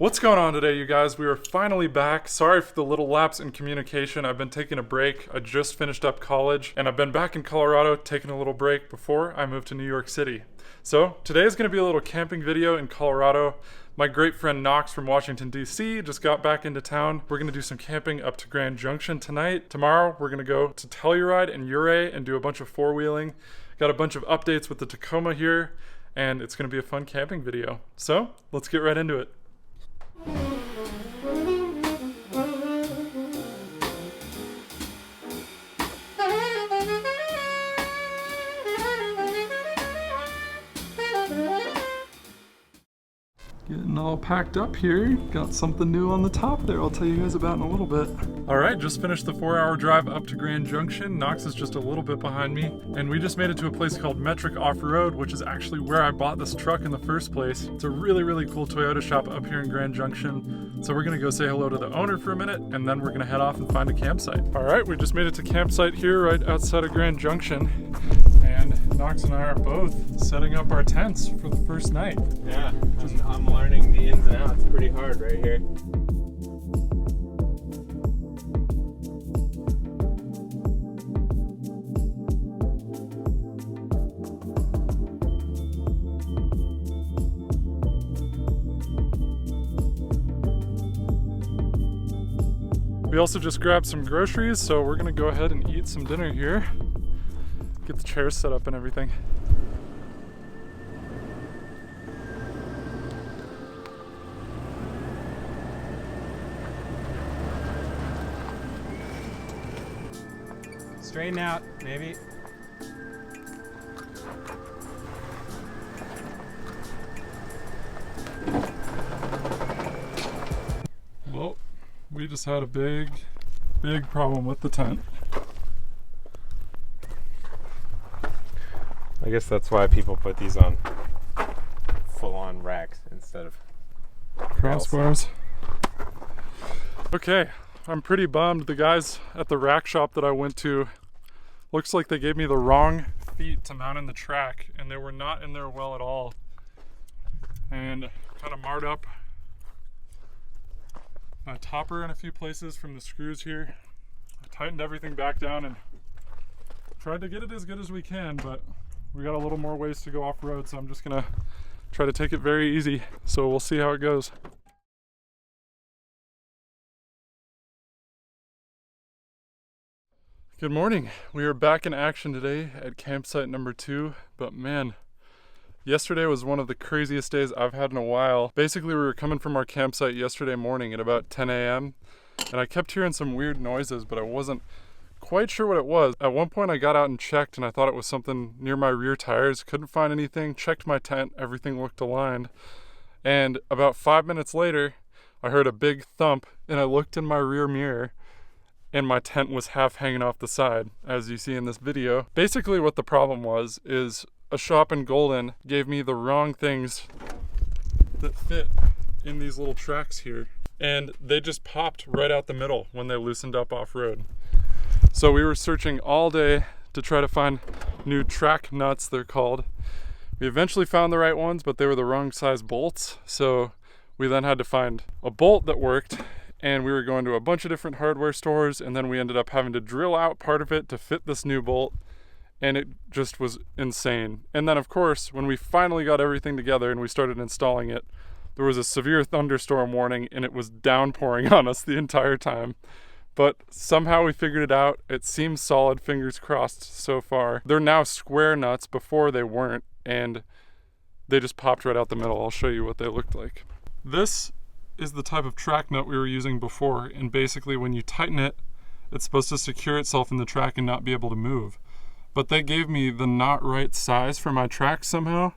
What's going on today, you guys? We are finally back. Sorry for the little lapse in communication. I've been taking a break. I just finished up college and I've been back in Colorado taking a little break before I moved to New York City. So today is going to be a little camping video in Colorado. My great friend Knox from Washington, D.C. just got back into town. We're going to do some camping up to Grand Junction tonight. Tomorrow, we're going to go to Telluride and Ouray and do a bunch of four-wheeling. Got a bunch of updates with the Tacoma here, and it's going to be a fun camping video. So let's get right into it. Getting all packed up here. Got something new on the top there I'll tell you guys about in a little bit. Alright, just finished the 4-hour drive up to Grand Junction. Knox is just a little bit behind me. And we just made it to a place called Offroad, which is actually where I bought this truck in the first place. It's a really, really cool Toyota shop up here in Grand Junction. So we're gonna go say hello to the owner for a minute, and then we're gonna head off and find a campsite. Alright, we just made it to campsite here right outside of Grand Junction. And Knox and I are both setting up our tents for the first night. Yeah, I'm learning the ins and outs pretty hard right here. We also just grabbed some groceries, so we're gonna go ahead and eat some dinner here. Get the chairs set up and everything. Straighten out, maybe. Well, we just had a big problem with the tent. I guess that's why people put these on full-on racks instead of crossbars. Okay, I'm pretty bummed. The guys at the rack shop that I went to, looks like they gave me the wrong feet to mount in the track, and they were not in there well at all. And kind of marred up my topper in a few places from the screws here. I tightened everything back down and tried to get it as good as we can, but we got a little more ways to go off-road, so I'm just gonna try to take it very easy. So we'll see how it goes. Good morning. We are back in action today at campsite number 2, but man, yesterday was one of the craziest days I've had in a while. Basically, we were coming from our campsite yesterday morning at about 10 a.m. and I kept hearing some weird noises, but I wasn't quite sure what it was. At one point I got out and checked and I thought it was something near my rear tires. Couldn't find anything. Checked my tent. Everything looked aligned. And about 5 minutes later, I heard a big thump and I looked in my rear mirror and my tent was half hanging off the side, as you see in this video. Basically what the problem was is a shop in Golden gave me the wrong things that fit in these little tracks here. And they just popped right out the middle when they loosened up off-road. So we were searching all day to try to find new track nuts, they're called. We eventually found the right ones, but they were the wrong size bolts. So we then had to find a bolt that worked, and we were going to a bunch of different hardware stores, and then we ended up having to drill out part of it to fit this new bolt, and it just was insane. And then of course, when we finally got everything together and we started installing it, there was a severe thunderstorm warning and it was downpouring on us the entire time. But somehow we figured it out. It seems solid, fingers crossed so far. They're now square nuts, before they weren't, and they just popped right out the middle. I'll show you what they looked like. This is the type of track nut we were using before, and basically when you tighten it, it's supposed to secure itself in the track and not be able to move. But they gave me the not right size for my track somehow,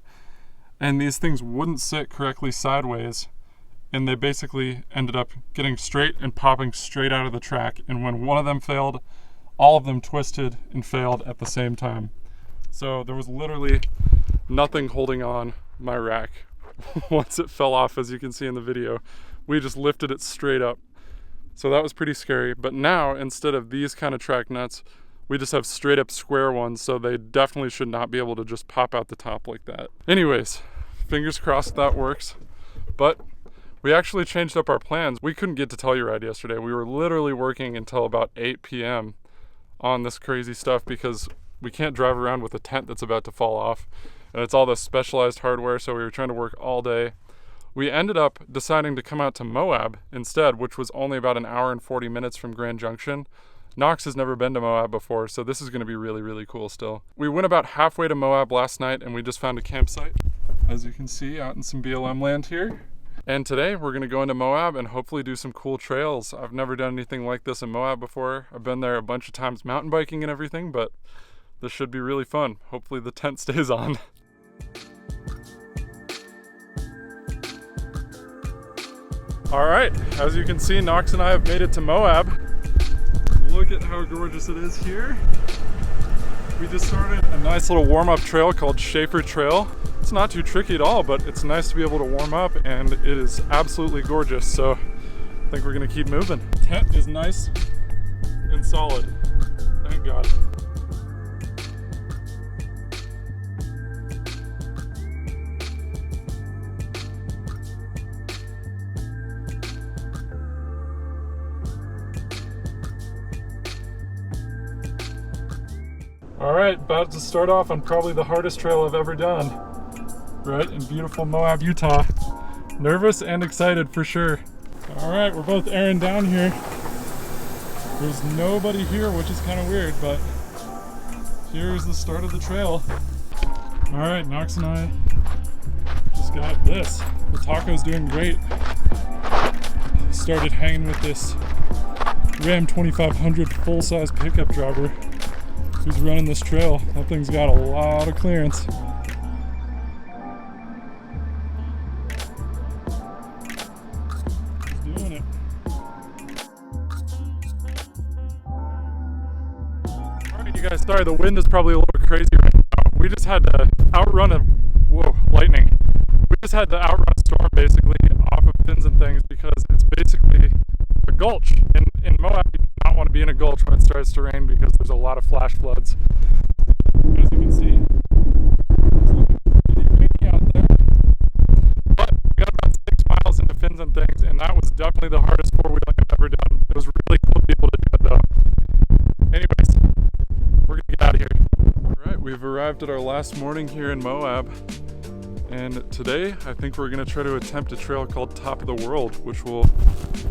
and these things wouldn't sit correctly sideways. And they basically ended up getting straight and popping straight out of the track. And when one of them failed, all of them twisted and failed at the same time. So there was literally nothing holding on my rack once it fell off, as you can see in the video. We just lifted it straight up. So that was pretty scary. But now, instead of these kind of track nuts, we just have straight up square ones, so they definitely should not be able to just pop out the top like that. Anyways, fingers crossed that works. But We actually changed up our plans. We couldn't get to Telluride yesterday. We were literally working until about 8 p.m. on this crazy stuff because we can't drive around with a tent that's about to fall off. And it's all this specialized hardware, so we were trying to work all day. We ended up deciding to come out to Moab instead, which was only about an hour and 40 minutes from Grand Junction. Knox has never been to Moab before, so this is going to be really, really cool still. We went about halfway to Moab last night and we just found a campsite, as you can see, out in some BLM land here. And today we're going to go into Moab and hopefully do some cool trails. I've never done anything like this in Moab before. I've been there a bunch of times mountain biking and everything, but this should be really fun. Hopefully the tent stays on. All right, as you can see, Knox and I have made it to Moab. Look at how gorgeous it is here. We just started a nice little warm-up trail called Shafer Trail. It's not too tricky at all, but it's nice to be able to warm up, and it is absolutely gorgeous. So I think we're gonna keep moving. Tent is nice and solid, thank God. All right, about to start off on probably the hardest trail I've ever done, right in beautiful Moab, Utah. Nervous and excited for sure. All right, we're both airing down here. There's nobody here, which is kind of weird, but here's the start of the trail. All right, Knox and I just got this. The taco's doing great. Started hanging with this Ram 2500 full-size pickup driver. Who's running this trail. That thing's got a lot of clearance. He's doing it. Alright, you guys, sorry, the wind is probably a little crazy right now. We just had to outrun lightning. We just had to outrun a storm basically off of Things and Things because it's basically a gulch. In Moab, you do not want to be in a gulch when it starts to rain because there's a lot of flash floods. As you can see, it's looking pretty rainy out there. But we got about 6 miles into Things and Things, and that was definitely the hardest four-wheeling I've ever done. It was really cool to be able to do it though. Anyways, we're gonna get out of here. Alright, we've arrived at our last morning here in Moab. And today, I think we're gonna try to attempt a trail called Top of the World, which will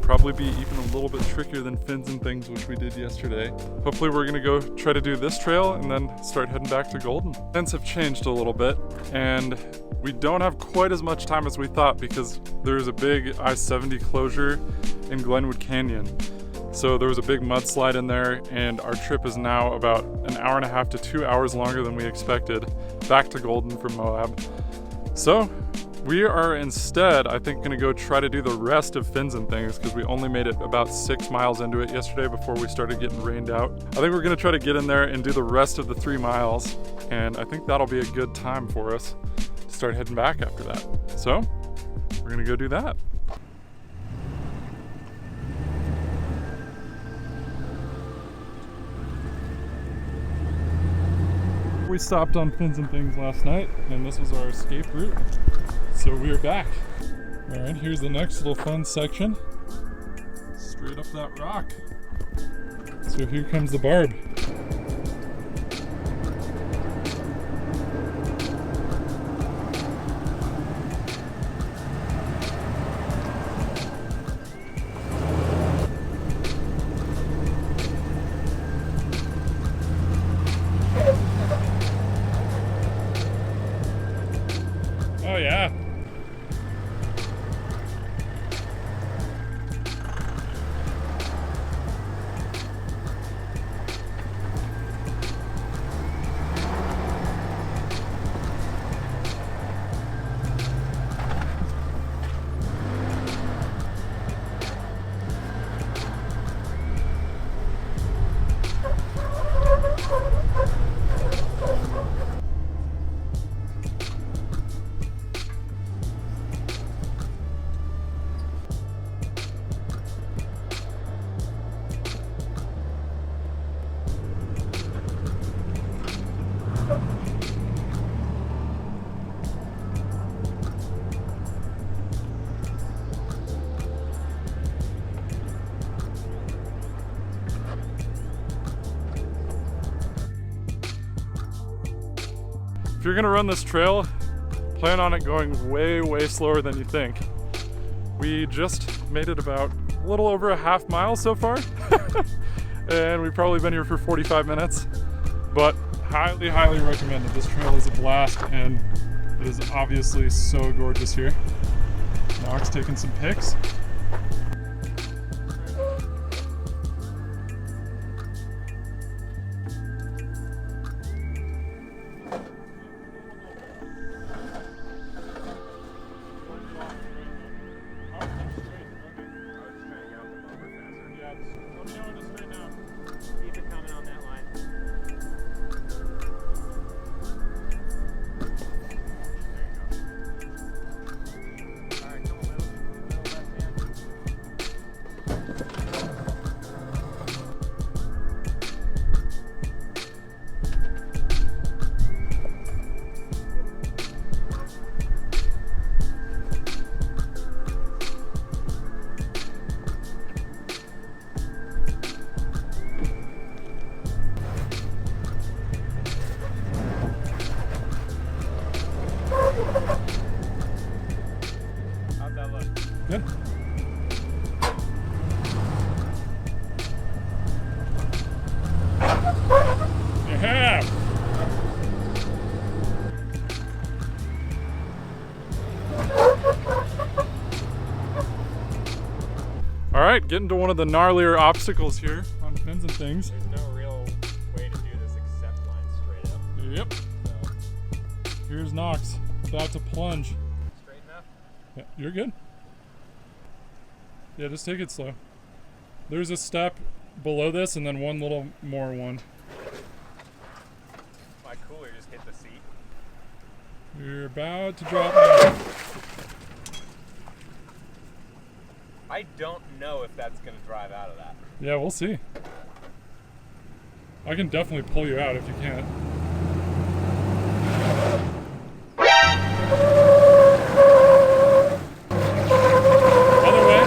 probably be even a little bit trickier than Things and Things, which we did yesterday. Hopefully we're gonna go try to do this trail and then start heading back to Golden. Plans have changed a little bit, and we don't have quite as much time as we thought because there's a big I-70 closure in Glenwood Canyon. So there was a big mudslide in there, and our trip is now about an hour and a half to 2 hours longer than we expected back to Golden from Moab. So we are instead, I think, gonna go try to do the rest of Things and Things because we only made it about 6 miles into it yesterday before we started getting rained out. I think we're gonna try to get in there and do the rest of the 3 miles, and I think that'll be a good time for us to start heading back after that. So we're gonna go do that. We stopped on Things and Things last night, and this was our escape route. So we are back. All right, here's the next little fun section. Straight up that rock. So here comes the barb. Oh yeah. if you're gonna run this trail, plan on it going way slower than you think. We just made it about a little over a half mile so far. And we've probably been here for 45 minutes, but highly recommend it. This trail is a blast and it is obviously so gorgeous here. Knox taking some pics. How'd that look? Good. Yeah. All right, getting to one of the gnarlier obstacles here on Fins and Things. There's no real way to do this except line straight up. Yep. So, Here's Knox, about to plunge. straight enough? Yeah, you're good. Yeah, just take it slow. There's a step below this and then one little more one. My cooler just hit the seat. You're about to drop now. I don't know if that's gonna drive out of that. Yeah, we'll see. I can definitely pull you out if you can't. Other way.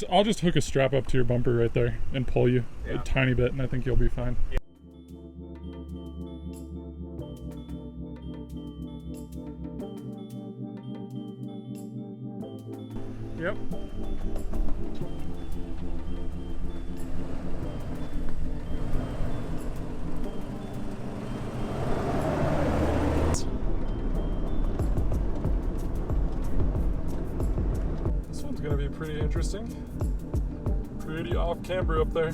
I'll just hook a strap up to your bumper right there and pull you a tiny bit, and I think you'll be fine. Yeah. Yep. This one's gonna be pretty interesting. Pretty off camber up there.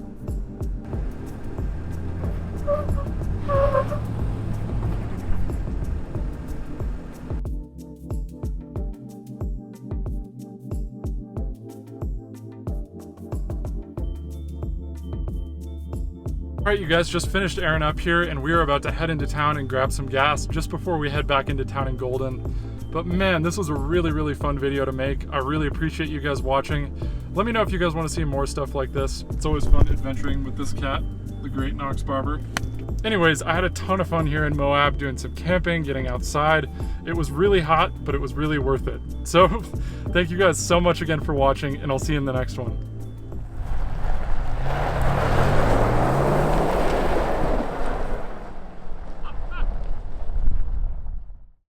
Alright, you guys, just finished airing up here and we are about to head into town and grab some gas just before we head back into town in Golden. But man, this was a really fun video to make. I really appreciate you guys watching. Let me know if you guys want to see more stuff like this. It's always fun adventuring with this cat, the great Knox Barber. Anyways, I had a ton of fun here in Moab doing some camping, getting outside. It was really hot, but it was really worth it. So thank you guys so much again for watching, and I'll see you in the next one.